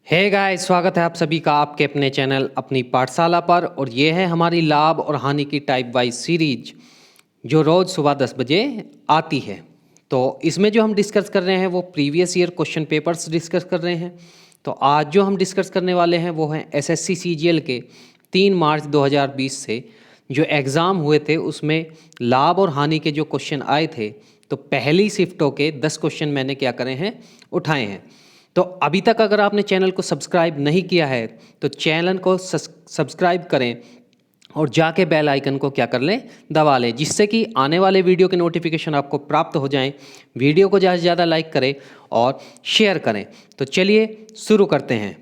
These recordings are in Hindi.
हे गाइस, स्वागत है आप सभी का आपके अपने चैनल अपनी पाठशाला पर। और ये है हमारी लाभ और हानि की टाइप वाइज सीरीज जो रोज़ सुबह 10 बजे आती है। तो इसमें जो हम डिस्कस कर रहे हैं वो previous year question papers discuss कर रहे हैं। तो आज जो हम डिस्कस करने वाले हैं वो हैं एसएससी सीजीएल के 3 मार्च 2020 से जो एग्ज़ाम हुए थे उसमें लाभ और हानि के जो क्वेश्चन आए थे। तो पहली शिफ्टों के 10 क्वेश्चन मैंने क्या करे हैं, उठाए हैं। तो अभी तक अगर आपने चैनल को सब्सक्राइब नहीं किया है तो चैनल को सब्सक्राइब करें और जाके बेल आइकन को क्या कर लें, दबा लें, जिससे कि आने वाले वीडियो के नोटिफिकेशन आपको प्राप्त हो जाएं। वीडियो को ज़्यादा से ज़्यादा लाइक करें और शेयर करें। तो चलिए शुरू करते हैं।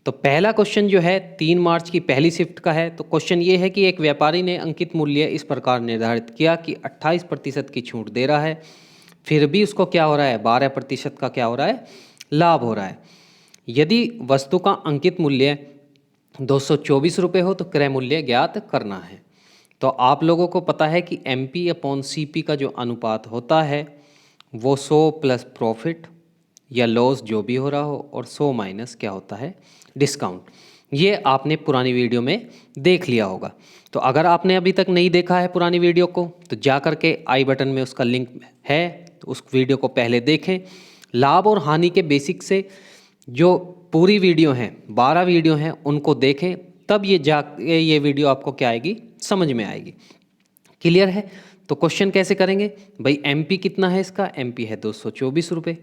तो पहला क्वेश्चन जो है 3 मार्च की पहली शिफ्ट का है। तो क्वेश्चन ये है कि एक व्यापारी ने अंकित मूल्य इस प्रकार निर्धारित किया कि 28% की छूट दे रहा है, फिर भी उसको क्या हो रहा है, 12% का क्या हो रहा है, लाभ हो रहा है। यदि वस्तु का अंकित मूल्य 224 रुपये हो तो क्रय मूल्य ज्ञात करना है। तो आप लोगों को पता है कि MP/CP का जो अनुपात होता है वो 100 प्लस प्रॉफिट या लॉस जो भी हो रहा हो और 100 माइनस क्या होता है, डिस्काउंट। ये आपने पुरानी वीडियो में देख लिया होगा। तो अगर आपने अभी तक नहीं देखा है पुरानी वीडियो को तो जा करके आई बटन में उसका लिंक है, तो उस वीडियो को पहले देखें। लाभ और हानि के बेसिक से जो पूरी वीडियो हैं, 12 वीडियो हैं, उनको देखें, तब ये वीडियो आपको क्या आएगी, समझ में आएगी। क्लियर है? तो क्वेश्चन कैसे करेंगे भाई, MP कितना है इसका, MP है 224 रुपये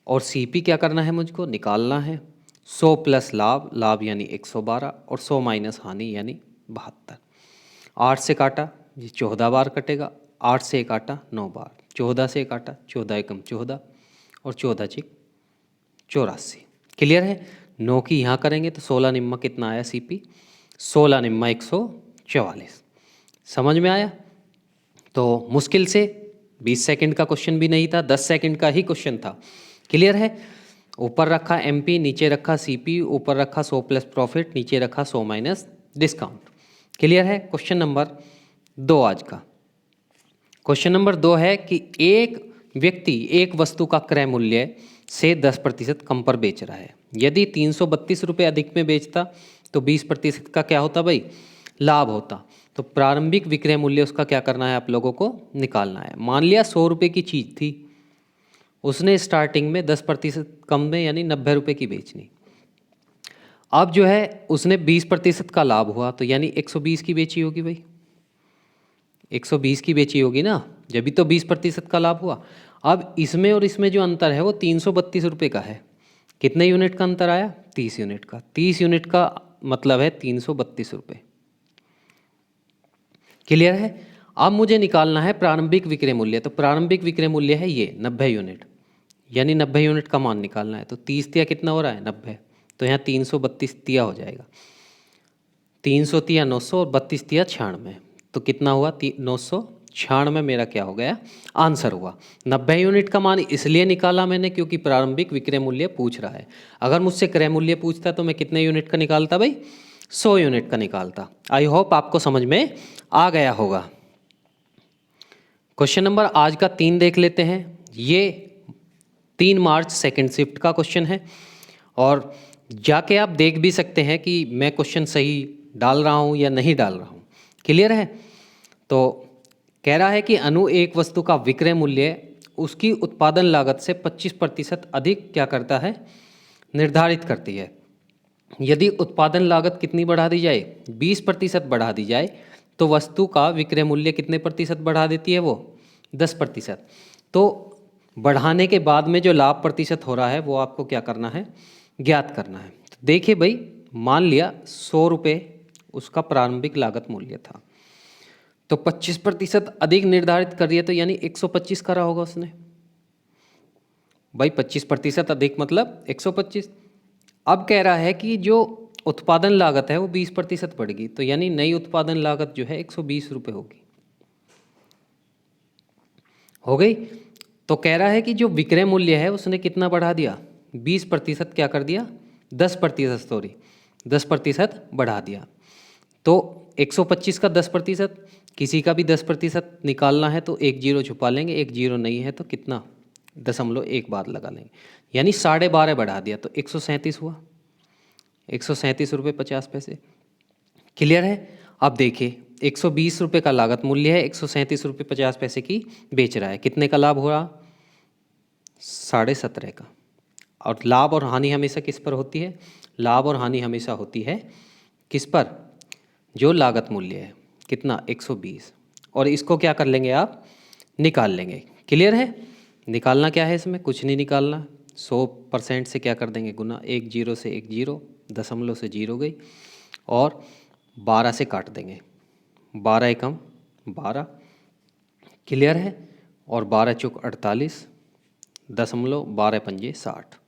और CP क्या करना है, मुझको निकालना है। 100 प्लस लाभ, लाभ यानी 112 और 100 माइनस हानि यानी 72। 8 से काटा जी 14 बार कटेगा, 8 से काटा 9 बार, 14 से काटा 14 एकम 14 और 14 चिक 84। क्लियर है? 9 की यहाँ करेंगे तो 16 निम्मा कितना आया CP, 16 निम्मा 144। समझ में आया? तो मुश्किल से 20 सेकंड का क्वेश्चन भी नहीं था, 10 सेकंड का ही क्वेश्चन था। क्लियर है? ऊपर रखा MP, नीचे रखा CP, ऊपर रखा 100 प्लस प्रॉफिट, नीचे रखा 100 माइनस डिस्काउंट। क्लियर है? क्वेश्चन नंबर 2 आज का। क्वेश्चन नंबर 2 है कि एक व्यक्ति एक वस्तु का क्रय मूल्य से 10% कम पर बेच रहा है। यदि 332 रुपये अधिक में बेचता तो 20% का क्या होता भाई, लाभ होता। तो प्रारंभिक विक्रय मूल्य उसका क्या करना है, आप लोगों को निकालना है। मान लिया 100 रुपये की चीज़ थी, उसने स्टार्टिंग में 10% कम में यानी 90 रुपये की बेचनी। अब जो है उसने 20% का लाभ हुआ तो यानी 120 की बेची होगी भाई, 120 की बेची होगी ना, जब भी तो 20% का लाभ हुआ। अब इसमें और इसमें जो अंतर है वो 332 रुपये का है। कितने यूनिट का अंतर आया, 30 यूनिट का। 30 यूनिट का मतलब है 332 रुपये। क्लियर है? अब मुझे निकालना है प्रारंभिक विक्रय मूल्य। तो प्रारंभिक विक्रय मूल्य है ये 90 यूनिट, यानी 90 यूनिट का मान निकालना है। तो 30 तिया कितना हो रहा है, 90। तो यहाँ 332 तिया हो जाएगा, 300 तिया 900 और 32 तिया 96। तो कितना हुआ, 996 मेरा क्या हो गया, आंसर हुआ। 90 यूनिट का मान इसलिए निकाला मैंने क्योंकि प्रारंभिक विक्रय मूल्य पूछ रहा है। अगर मुझसे क्रय मूल्य पूछता तो मैं कितने यूनिट का निकालता भाई, 100 यूनिट का निकालता। आई होप आपको समझ में आ गया होगा। क्वेश्चन नंबर आज का 3 देख लेते हैं। ये 3 मार्च सेकेंड शिफ्ट का क्वेश्चन है और जाके आप देख भी सकते हैं कि मैं क्वेश्चन सही डाल रहा हूँ या नहीं डाल रहा हूँ। क्लियर है? तो कह रहा है कि अनु एक वस्तु का विक्रय मूल्य उसकी उत्पादन लागत से 25% अधिक क्या करता है, निर्धारित करती है। यदि उत्पादन लागत कितनी बढ़ा दी जाए, 20% बढ़ा दी जाए तो वस्तु का विक्रय मूल्य कितने प्रतिशत बढ़ा देती है वो, 10%। तो बढ़ाने के बाद में जो लाभ प्रतिशत हो रहा है वो आपको क्या करना है, ज्ञात करना है। तो देखिए भाई, मान लिया 100 रुपये उसका प्रारंभिक लागत मूल्य था, तो 25% अधिक निर्धारित कर दिया तो यानी 125 करा होगा उसने भाई। 25% अधिक मतलब 125। अब कह रहा है कि जो उत्पादन लागत है वो 20% बढ़ेगी, तो यानी नई उत्पादन लागत जो है 120 रुपये होगी, हो गई। तो कह रहा है कि जो विक्रय मूल्य है उसने कितना बढ़ा दिया, 20% क्या कर दिया, 10% सॉरी 10% बढ़ा दिया। तो 125 का 10%, किसी का भी 10% निकालना है तो एक जीरो छुपा लेंगे, एक जीरो नहीं है तो कितना, 0.1 बार लगा लेंगे, यानी 12.5 बढ़ा दिया तो 137 हुआ, 137 रुपये 50 पैसे। क्लियर है? अब देखिए 120 रुपये का लागत मूल्य है, 137 रुपये 50 पैसे की बेच रहा है, कितने का लाभ हो रहा? 17.5 का। और लाभ और हानि हमेशा किस पर होती है? लाभ और हानि हमेशा होती है किस पर? जो लागत मूल्य है, कितना? 120। और इसको क्या कर लेंगे आप? निकाल लेंगे। क्लियर है? निकालना क्या है इसमें? कुछ नहीं निकालना, 100% से क्या कर देंगे? गुना, 1 0 से 1 0, दशमलव से 0 गई, और 12 से काट देंगे, 12 एकम 12। क्लियर है? और 12 चौक 48, दशमलव 12 पंजे 60।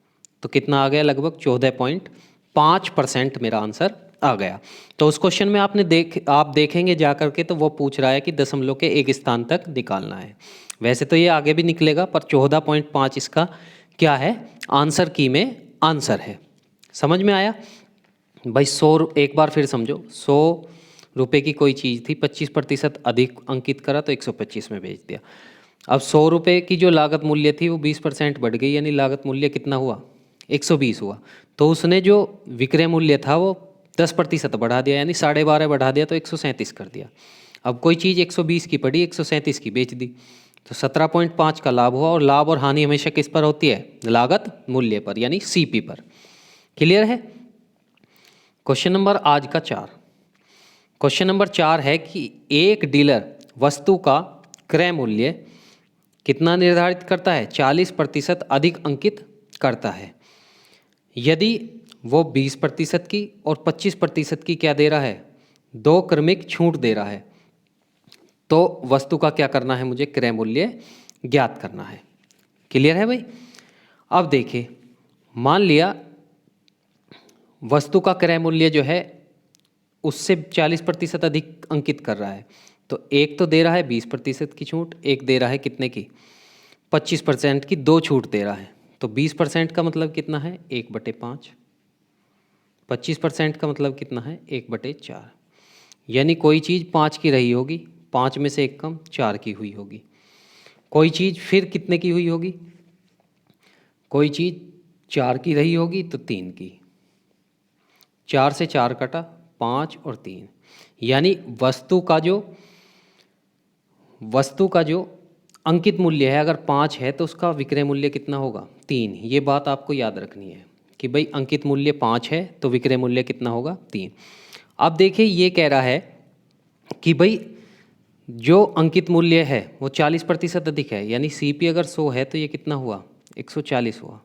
तो कितना आ गया? लगभग 14.5% मेरा आंसर आ गया। तो उस क्वेश्चन में आप देखेंगे जा करके, तो वो पूछ रहा है कि दशमलव के एक स्थान तक निकालना है। वैसे तो ये आगे भी निकलेगा, पर 14.5 इसका क्या है? आंसर की में आंसर है। समझ में आया भाई? 100, एक बार फिर समझो, 100 रुपये की कोई चीज़ थी, 25% अधिक अंकित करा तो 125 में बेच दिया। अब 100 रुपये की जो लागत मूल्य थी वो 20% बढ़ गई, यानी लागत मूल्य कितना हुआ? 120 हुआ। तो उसने जो विक्रय मूल्य था वो 10% बढ़ा दिया, यानी 12.5 बढ़ा दिया तो 137 कर दिया। अब कोई चीज़ 120 की पड़ी, 137 की बेच दी, तो 17.5 का लाभ हुआ। और लाभ और हानि हमेशा किस पर होती है? लागत मूल्य पर, यानी सीपी पर। क्लियर है? क्वेश्चन नंबर आज का 4। क्वेश्चन नंबर 4 है कि एक डीलर वस्तु का क्रय मूल्य कितना निर्धारित करता है? 40% अधिक अंकित करता है। यदि वो 20% की और 25% की क्या दे रहा है? 2 क्रमिक छूट दे रहा है, तो वस्तु का क्या करना है? मुझे क्रय मूल्य ज्ञात करना है। क्लियर है भाई? अब देखिए, मान लिया वस्तु का क्रय मूल्य जो है उससे 40% अधिक अंकित कर रहा है, तो एक तो दे रहा है 20% की छूट, एक दे रहा है कितने की? 25% की, 2 छूट दे रहा है। तो 20% का मतलब कितना है? 1/5। 25% का मतलब कितना है? 1/4। यानी कोई चीज़ 5 की रही होगी, 5 में से 1 कम 4 की हुई होगी। कोई चीज़ फिर कितने की हुई होगी? कोई चीज़ 4 की रही होगी तो 3 की, 4 से 4 कटा, 5 और 3, यानी वस्तु का जो अंकित मूल्य है अगर 5 है तो उसका विक्रय मूल्य कितना होगा? 3। ये बात आपको याद रखनी है कि भाई अंकित मूल्य 5 है तो विक्रय मूल्य कितना होगा? 3। अब देखिए ये कह रहा है कि भाई जो अंकित मूल्य है वो 40% अधिक है, यानी सीपी अगर 100 है तो ये कितना हुआ? 140 हुआ।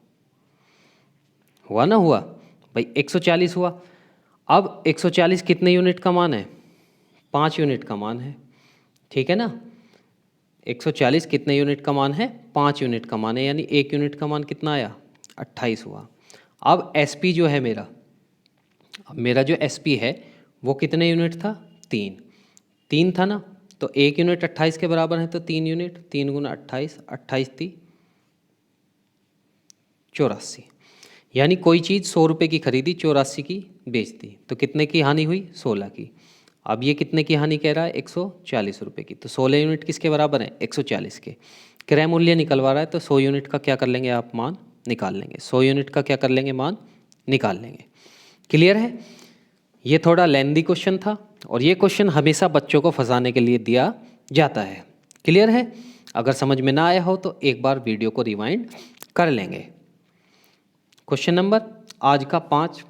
हुआ ना? हुआ भाई, 140 हुआ। अब 140 कितने यूनिट का मान है? 5 यूनिट का मान है। ठीक है ना? 140 कितने यूनिट का मान है? 5 यूनिट का मान है, यानी 1 यूनिट का मान कितना आया? 28 हुआ। अब एसपी जो है मेरा जो एसपी है वो कितने यूनिट था? 3 था ना? तो 1 यूनिट 28 के बराबर है, तो 3 यूनिट, 3 गुना 28, 28 थी 84। यानी कोई चीज़ 100 रुपये की खरीदी, 84 की बेच दी, तो कितने की हानि हुई? 16 की। अब ये कितने की हानि कह रहा है? 140 रुपये की। तो 16 यूनिट किसके बराबर है? 140 के। क्रय मूल्य निकलवा रहा है तो 100 यूनिट का क्या कर लेंगे आप? मान निकाल लेंगे। 100 यूनिट का क्या कर लेंगे? मान निकाल लेंगे। क्लियर है? ये थोड़ा लेंदी क्वेश्चन था, और ये क्वेश्चन हमेशा बच्चों को फंसाने के लिए दिया जाता है। क्लियर है? अगर समझ में ना आया हो तो एक बार वीडियो को रिवाइंड कर लेंगे। क्वेश्चन नंबर आज का 5।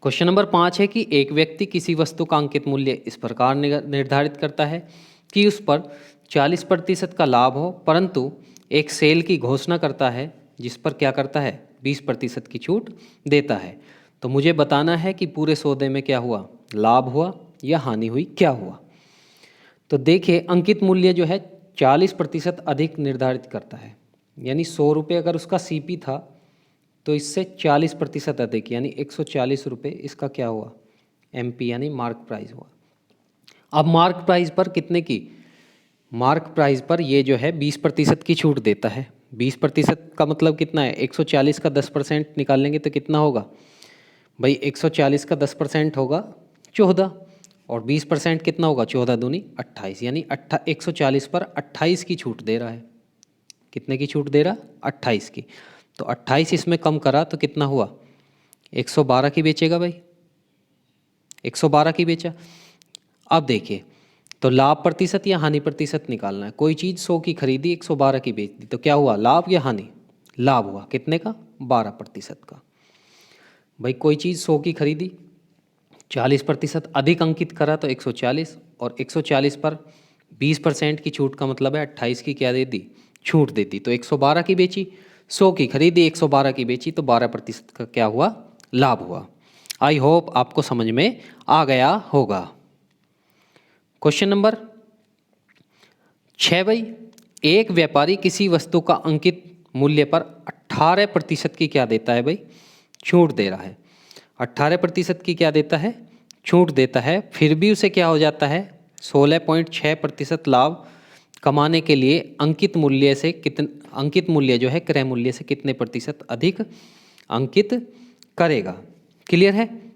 क्वेश्चन नंबर 5 है कि एक व्यक्ति किसी वस्तु का अंकित मूल्य इस प्रकार निर्धारित करता है कि उस पर 40% का लाभ हो, परंतु एक सेल की घोषणा करता है जिस पर क्या करता है? 20% की छूट देता है। तो मुझे बताना है कि पूरे सौदे में क्या हुआ? लाभ हुआ या हानि हुई, क्या हुआ? तो देखिए अंकित मूल्य जो है 40% अधिक निर्धारित करता है, यानी 100 रुपये अगर उसका सीपी था तो इससे 40% अधिक, यानी 140 रुपये इसका क्या हुआ? एमपी, यानी मार्क प्राइस हुआ। अब मार्क प्राइस पर कितने की? मार्क प्राइस पर ये जो है 20% की छूट देता है। 20% का मतलब कितना है? 140 का 10% निकाल लेंगे तो कितना होगा भाई? 140 का 10% होगा 14, और 20% कितना होगा? 14 दूनी 28, यानी 140 पर 28 की छूट दे रहा है। कितने की छूट दे रहा? 28 की। तो 28 इसमें कम करा तो कितना हुआ? 112 की बेचेगा भाई, 112 की बेचा। अब देखिए, तो लाभ प्रतिशत या हानि प्रतिशत निकालना है। कोई चीज़ 100 की खरीदी, 112 की बेच दी, तो क्या हुआ? लाभ या हानि? लाभ हुआ। कितने का? 12% का। भाई कोई चीज़ 100 की खरीदी, 40% अधिक अंकित करा तो 140, और 140 पर 20% की छूट का मतलब है 28 की क्या दे दी? छूट देती। तो 112 की बेची, 100 की खरीदी, 112 की बेची, तो 12% का क्या हुआ? लाभ हुआ। आई होप आपको समझ में आ गया होगा। क्वेश्चन नंबर 6 भाई, एक व्यापारी किसी वस्तु का अंकित मूल्य पर 18% की क्या देता है भाई? छूट दे रहा है। 18% की क्या देता है? छूट देता है। फिर भी उसे क्या हो जाता है? 16.6% लाभ कमाने के लिए अंकित मूल्य से अंकित मूल्य जो है क्रय मूल्य से कितने प्रतिशत अधिक अंकित करेगा? क्लियर है?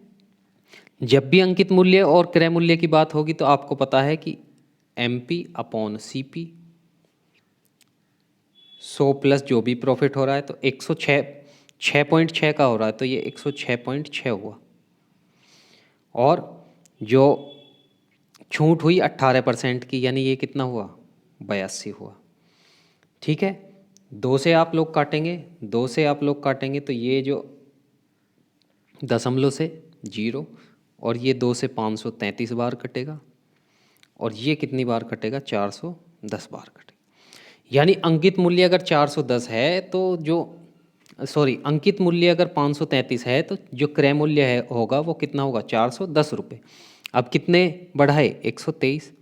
जब भी अंकित मूल्य और क्रय मूल्य की बात होगी तो आपको पता है कि MP/CP, 100 प्लस जो भी प्रॉफिट हो रहा है, तो 106.6 का हो रहा है, तो ये 106.6 हुआ। और जो छूट हुई 18% की, यानी ये कितना हुआ? 82 हुआ। ठीक है, 2 से आप लोग काटेंगे, 2 से आप लोग काटेंगे तो ये जो दशमलव से 0, और ये 2 से 533 बार कटेगा, और ये कितनी बार कटेगा? 410 बार कटेगा। यानी अंकित मूल्य अगर 410 है तो जो अंकित मूल्य अगर 533 है तो जो क्रय मूल्य है होगा वो कितना होगा? 410 रुपये। अब कितने बढ़ाए? 123।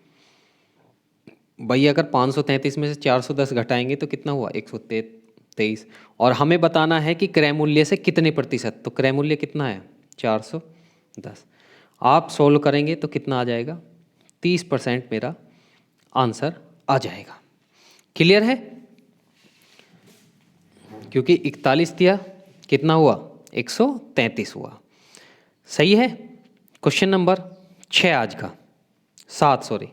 भाई अगर 533 में से 410 घटाएंगे तो कितना हुआ? 123। और हमें बताना है कि क्रय मूल्य से कितने प्रतिशत, तो क्रय मूल्य कितना है? 410। आप सोल्व करेंगे तो कितना आ जाएगा? 30% मेरा आंसर आ जाएगा। क्लियर है? क्योंकि 41 दिया, कितना हुआ? 133 हुआ। सही है। क्वेश्चन नंबर 6 आज का 7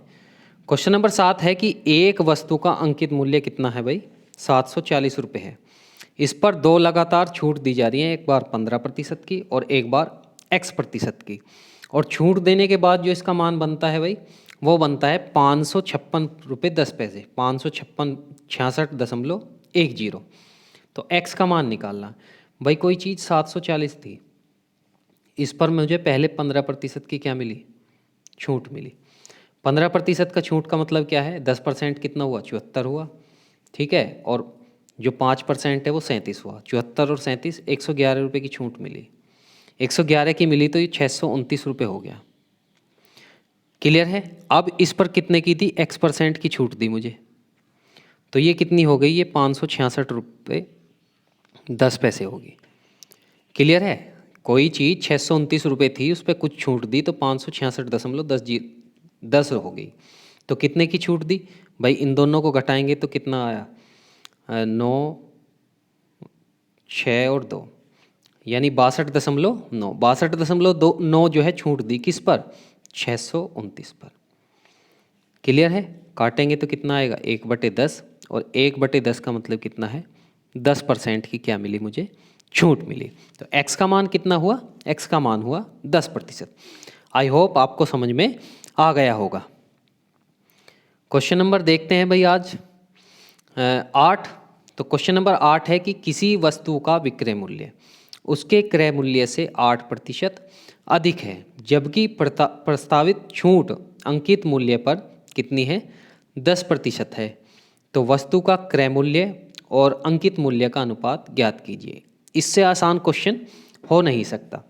क्वेश्चन नंबर 7 है कि एक वस्तु का अंकित मूल्य कितना है भाई? 740 रुपये है। इस पर 2 लगातार छूट दी जा रही है, एक बार 15% की और एक बार X% की। और छूट देने के बाद जो इसका मान बनता है भाई, वो बनता है 556.10 रुपये, 556.10। तो X का मान निकालना। भाई कोई चीज़ 740 थी, इस पर मुझे पहले 15% की क्या मिली? छूट मिली। 15% का छूट का मतलब क्या है? 10% कितना हुआ? 74 हुआ। ठीक है, और जो 5% है वो 37 हुआ। 74 और 37, 111 रुपये की छूट मिली। 111 की मिली तो ये 629 रुपये हो गया। क्लियर है? अब इस पर कितने की थी? X% की छूट दी मुझे, तो ये कितनी हो गई? ये 566.10 होगी। क्लियर है? कोई चीज़ 629 रुपये थी, उस पर कुछ छूट दी तो 566.10 हो गई। तो कितने की छूट दी भाई? इन दोनों को घटाएंगे तो कितना आया? 9, 6 और 2, यानी 62.9। 62.9 जो है छूट दी किस पर? 629 पर। क्लियर है? काटेंगे तो कितना आएगा? 1/10, और 1/10 का मतलब कितना है? 10% की क्या मिली मुझे? छूट मिली। तो x का मान कितना हुआ? x का मान हुआ 10%। आई होप आपको समझ में आ गया होगा। क्वेश्चन नंबर देखते हैं भाई आज 8। तो क्वेश्चन नंबर 8 है कि किसी वस्तु का विक्रय मूल्य उसके क्रय मूल्य से 8% अधिक है, जबकि प्रस्तावित छूट अंकित मूल्य पर कितनी है? 10% है। तो वस्तु का क्रय मूल्य और अंकित मूल्य का अनुपात ज्ञात कीजिए। इससे आसान क्वेश्चन हो नहीं सकता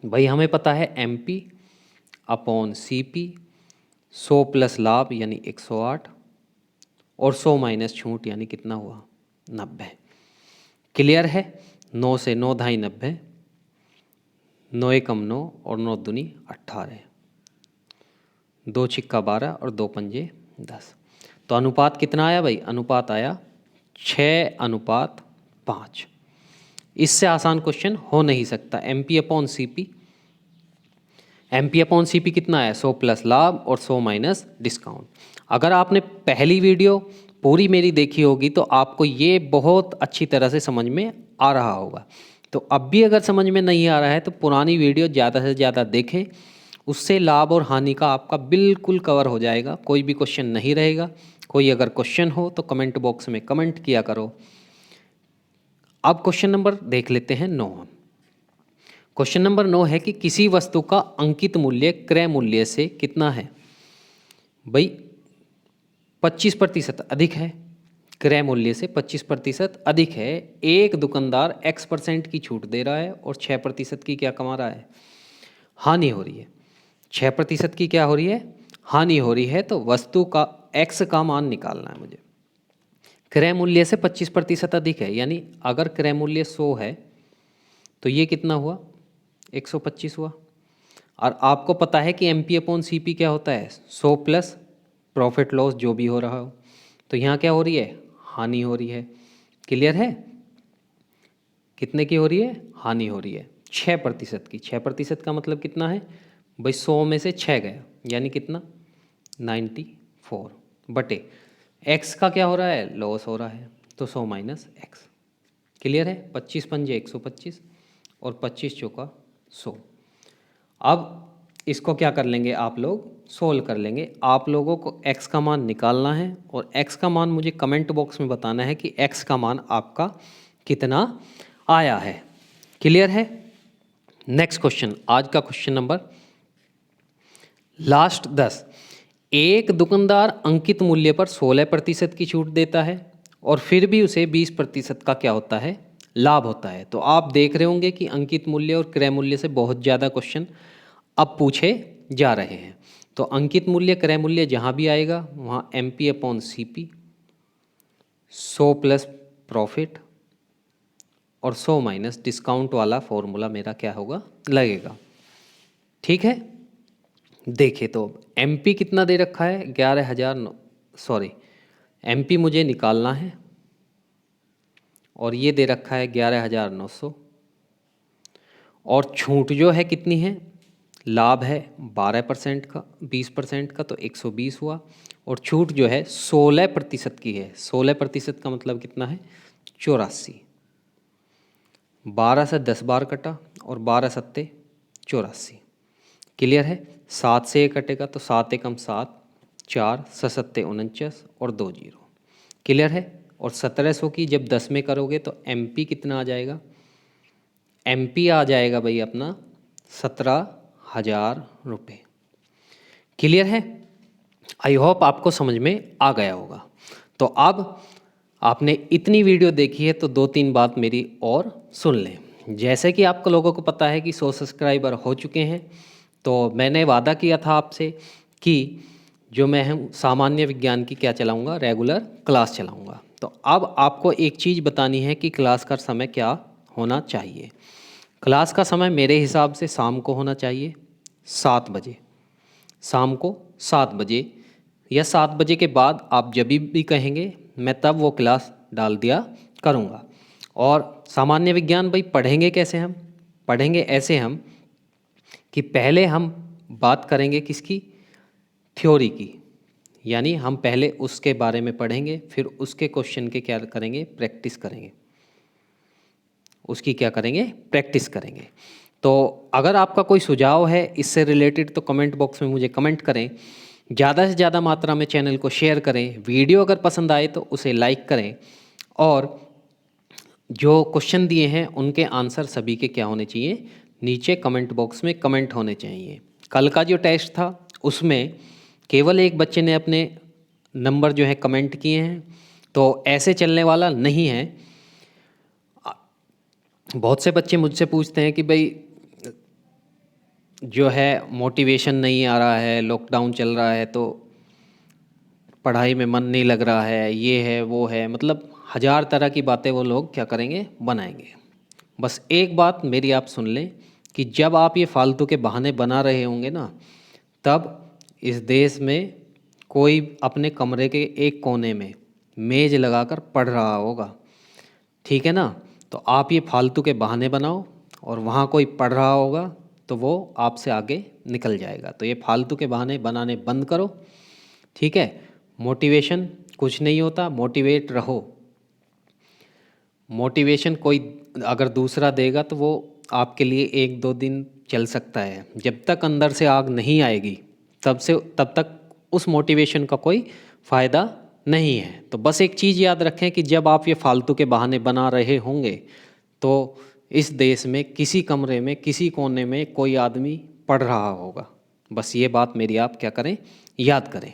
भाई। हमें पता है MP/CP, 100 प्लस लाभ यानी 108, और 100 माइनस छूट यानी कितना हुआ? 90। क्लियर है? 9 से 9 ढाई 90, 9 एकम 9 और 9 दूनी 18, 2 छिक्का 12 और 2 पंजे 10। तो अनुपात कितना आया भाई? अनुपात आया 6:5। इससे आसान क्वेश्चन हो नहीं सकता। MP/CP MP अपॉन CP कितना है, 100 प्लस लाभ और 100 माइनस डिस्काउंट। अगर आपने पहली वीडियो पूरी मेरी देखी होगी तो आपको ये बहुत अच्छी तरह से समझ में आ रहा होगा। तो अब भी अगर समझ में नहीं आ रहा है तो पुरानी वीडियो ज़्यादा से ज़्यादा देखें, उससे लाभ और हानि का आपका बिल्कुल कवर हो जाएगा, कोई भी क्वेश्चन नहीं रहेगा। कोई अगर क्वेश्चन हो तो कमेंट बॉक्स में कमेंट किया करो। अब क्वेश्चन नंबर देख लेते हैं 9। क्वेश्चन नंबर 9 है कि किसी वस्तु का अंकित मूल्य क्रय मूल्य से कितना है। भाई 25% अधिक है, क्रय मूल्य से 25% अधिक है। एक दुकानदार X% की छूट दे रहा है और 6% की क्या कमा रहा है, हानि हो रही है। 6% की क्या हो रही है, हानि हो रही है। तो वस्तु का X का मान निकालना है मुझे। क्रय मूल्य से 25% अधिक है, यानी अगर क्रय मूल्य 100 है तो ये कितना हुआ, 125 हुआ। और आपको पता है कि MP अपॉन CP क्या होता है, 100 प्लस प्रॉफिट लॉस जो भी हो रहा हो। तो यहाँ क्या हो रही है, हानि हो रही है। क्लियर है, कितने की हो रही है, हानि हो रही है 6% की। 6% का मतलब कितना है भाई, 100 में से 6 गया, यानी कितना 94 बटे X का क्या हो रहा है, लॉस हो रहा है, तो 100 माइनस X। क्लियर है, 25 पंजे 125 और 25 चौका 100। अब इसको क्या कर लेंगे, आप लोग सोल्व कर लेंगे। आप लोगों को X का मान निकालना है और X का मान मुझे कमेंट बॉक्स में बताना है कि X का मान आपका कितना आया है। क्लियर है। नेक्स्ट क्वेश्चन, आज का क्वेश्चन नंबर लास्ट 10। एक दुकानदार अंकित मूल्य पर 16% की छूट देता है और फिर भी उसे 20% का क्या होता है, लाभ होता है। तो आप देख रहे होंगे कि अंकित मूल्य और क्रय मूल्य से बहुत ज़्यादा क्वेश्चन अब पूछे जा रहे हैं। तो अंकित मूल्य क्रय मूल्य जहाँ भी आएगा वहाँ MP upon CP 100 plus profit और 100 माइनस डिस्काउंट वाला फॉर्मूला मेरा क्या होगा, लगेगा। ठीक है, देखिए तो MP कितना दे रखा है, 11,000, सॉरी MP मुझे निकालना है और ये दे रखा है 11,900। और छूट जो है कितनी है, लाभ है 12% का, 20% का, तो 120 हुआ। और छूट जो है 16% की है। 16% का मतलब कितना है, 84। 12 से 10 बार कटा और 12 सत्ते 84। क्लियर है, 7 से 1 कटेगा तो 7 एकम 7, 4 सत्ते 49 और 2 जीरो। क्लियर है। और 1700 की जब 10 में करोगे तो MP कितना आ जाएगा, MP आ जाएगा भाई अपना 17,000 रुपये। क्लियर है, आई होप आपको समझ में आ गया होगा। तो अब आपने इतनी वीडियो देखी है तो 2-3 बात मेरी और सुन लें। जैसे कि आपको लोगों को पता है कि 100 सब्सक्राइबर हो चुके हैं, तो मैंने वादा किया था आपसे कि जो मैं हूँ सामान्य विज्ञान की क्या चलाऊँगा, रेगुलर क्लास चलाऊँगा। तो अब आपको एक चीज़ बतानी है कि क्लास का समय क्या होना चाहिए। क्लास का समय मेरे हिसाब से शाम को होना चाहिए 7 बजे, शाम को 7 बजे या 7 बजे के बाद आप जब भी कहेंगे मैं तब वो क्लास डाल दिया करूँगा। और सामान्य विज्ञान भाई पढ़ेंगे कैसे, हम पढ़ेंगे ऐसे हम कि पहले हम बात करेंगे किसकी, थ्योरी की, यानी हम पहले उसके बारे में पढ़ेंगे, फिर उसके क्वेश्चन के क्या करेंगे, प्रैक्टिस करेंगे, उसकी क्या करेंगे, प्रैक्टिस करेंगे। तो अगर आपका कोई सुझाव है इससे रिलेटेड तो कमेंट बॉक्स में मुझे कमेंट करें। ज़्यादा से ज़्यादा मात्रा में चैनल को शेयर करें। वीडियो अगर पसंद आए तो उसे लाइक करें। और जो क्वेश्चन दिए हैं उनके आंसर सभी के क्या होने चाहिए, नीचे कमेंट बॉक्स में कमेंट होने चाहिए। कल का जो टेस्ट था उसमें केवल एक बच्चे ने अपने नंबर जो है कमेंट किए हैं, तो ऐसे चलने वाला नहीं है। बहुत से बच्चे मुझसे पूछते हैं कि भाई जो है मोटिवेशन नहीं आ रहा है, लॉकडाउन चल रहा है तो पढ़ाई में मन नहीं लग रहा है, ये है वो है, मतलब 1000 तरह की बातें वो लोग क्या करेंगे, बनाएंगे। बस एक बात मेरी आप सुन लें कि जब आप ये फालतू के बहाने बना रहे होंगे ना, तब इस देश में कोई अपने कमरे के एक कोने में मेज़ लगाकर पढ़ रहा होगा। ठीक है ना, तो आप ये फालतू के बहाने बनाओ और वहाँ कोई पढ़ रहा होगा तो वो आपसे आगे निकल जाएगा। तो ये फालतू के बहाने बनाने बंद करो, ठीक है। मोटिवेशन कुछ नहीं होता, मोटिवेट रहो। मोटिवेशन कोई अगर दूसरा देगा तो वो आपके लिए 1-2 दिन चल सकता है, जब तक अंदर से आग नहीं आएगी तब तक उस मोटिवेशन का कोई फ़ायदा नहीं है। तो बस एक चीज़ याद रखें कि जब आप ये फालतू के बहाने बना रहे होंगे तो इस देश में किसी कमरे में किसी कोने में कोई आदमी पढ़ रहा होगा। बस ये बात मेरी आप क्या करें, याद करें।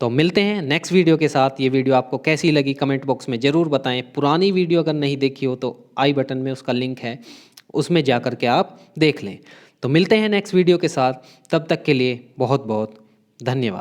तो मिलते हैं नेक्स्ट वीडियो के साथ। ये वीडियो आपको कैसी लगी कमेंट बॉक्स में ज़रूर बताएं। पुरानी वीडियो अगर नहीं देखी हो तो आई बटन में उसका लिंक है, उसमें जा कर के आप देख लें। तो मिलते हैं नेक्स्ट वीडियो के साथ, तब तक के लिए बहुत बहुत धन्यवाद।